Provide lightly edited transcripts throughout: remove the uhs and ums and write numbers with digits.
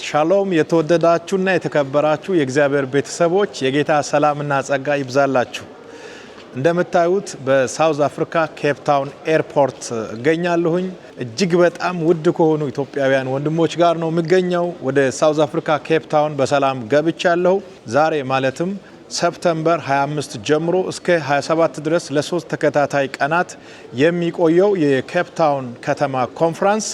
ሻሎም የተወደዳችሁና የተከበራችሁ የእግዚአብሔር ቤተሰቦች የጌታ ሰላምና ጸጋ ይብዛላችሁ። እንደምታዩት በሳውዝ አፍሪካ ኬፕ ታውን ኤርፖርት እገኛለሁኝ። እጅግ በጣም ውድ ከሆኑ ኢትዮጵያውያን ወንድሞች ጋር ነው የምገኘው። ወደ ሳውዝ አፍሪካ ኬፕ ታውን በሰላም ገብቻለሁ። ዛሬ ማለትም ሰፕተምበር 25 ጀምሮ እስከ 27 ድረስ ለሶስት ተከታታይ ቀናት የሚቆየው የኬፕ ታውን ከተማ ኮንፈረንስ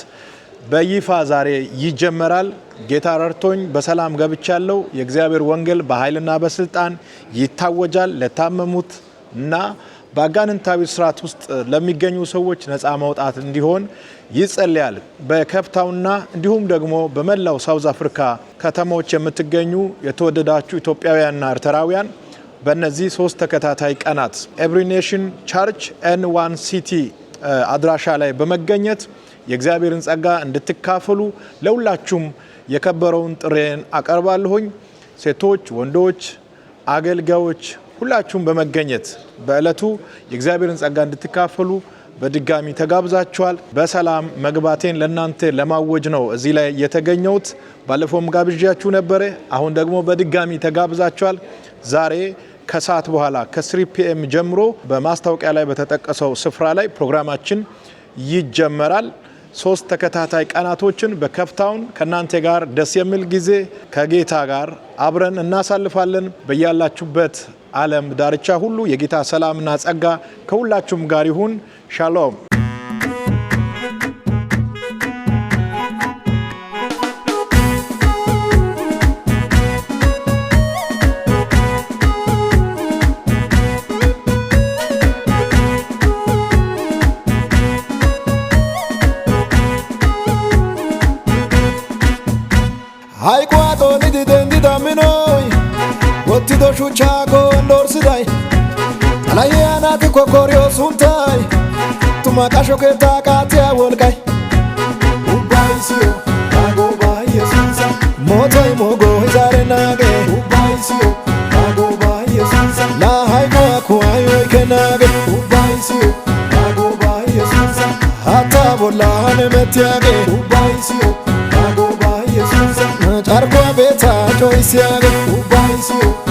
በይፋ ዛሬ ይጀመራል። ጌታ ረድቶኝ በሰላም ገብቻለሁ። የእግዚአብሔር ወንጌል በኃይልና በስልጣን ይታወጃል። ለታመሙት እና በአጋንንታዊ ስርዓት ውስጥ ለሚገኙ ሰዎች ነፃ መውጣት እንዲሆን ይጸልያል። በኬፕ ታውንና እንዲሁም ደግሞ በመላው ሳውዝ አፍሪካ ከተሞች የምትገኙ የተወደዳችሁ ኢትዮጵያውያንና ኤርትራውያን በእነዚህ ሶስት ተከታታይ ቀናት ኤቭሪ ኔሽን ቸርች N1 ሲቲ አድራሻ ላይ በመገኘት የእግዚአብሔርን ጸጋ እንድትካፈሉ ለሁላችሁም የከበረውን ጥሬን አቀርባለሁኝ። ሴቶች፣ ወንዶች፣ አገልጋዮች ሁላችሁም በመገኘት በእለቱ የእግዚአብሔርን ጸጋ እንድትካፈሉ በድጋሚ ተጋብዛችኋል። በሰላም መግባቴን ለእናንተ ለማወጅ ነው እዚህ ላይ የተገኘሁት። ባለፈውም ጋብዣችሁ ነበረ። አሁን ደግሞ በድጋሚ ተጋብዛችኋል። ዛሬ ከሰዓት በኋላ ከ3 PM ጀምሮ በማስታወቂያ ላይ በተጠቀሰው ስፍራ ላይ ፕሮግራማችን ይጀመራል። ሶስት ተከታታይ ቀናቶችን በኬፕ ታውን ከናንተ ጋር ደስ የሚል ጊዜ ከጌታ ጋር አብረን እናሳልፋለን። በያላችሁበት ዓለም ዳርቻ ሁሉ የጌታ ሰላምና ጸጋ ከሁላችሁም ጋር ይሁን። ሻሎም። Haikwato nidi dendi daminoi Wottido shucha gondor sidai Alayana ti kokorio suntai Tuma kasho ke takatia wolkai Ubai siyo, ago bai yesusa Motai mogo hizare nage Ubai siyo, ago bai yesusa La haikwa kuayo ike nage Ubai siyo, ago bai yesusa Hata bola hane metiage Ubai siyo, ago bai yesusa Charco beta choisiage Ubai siyo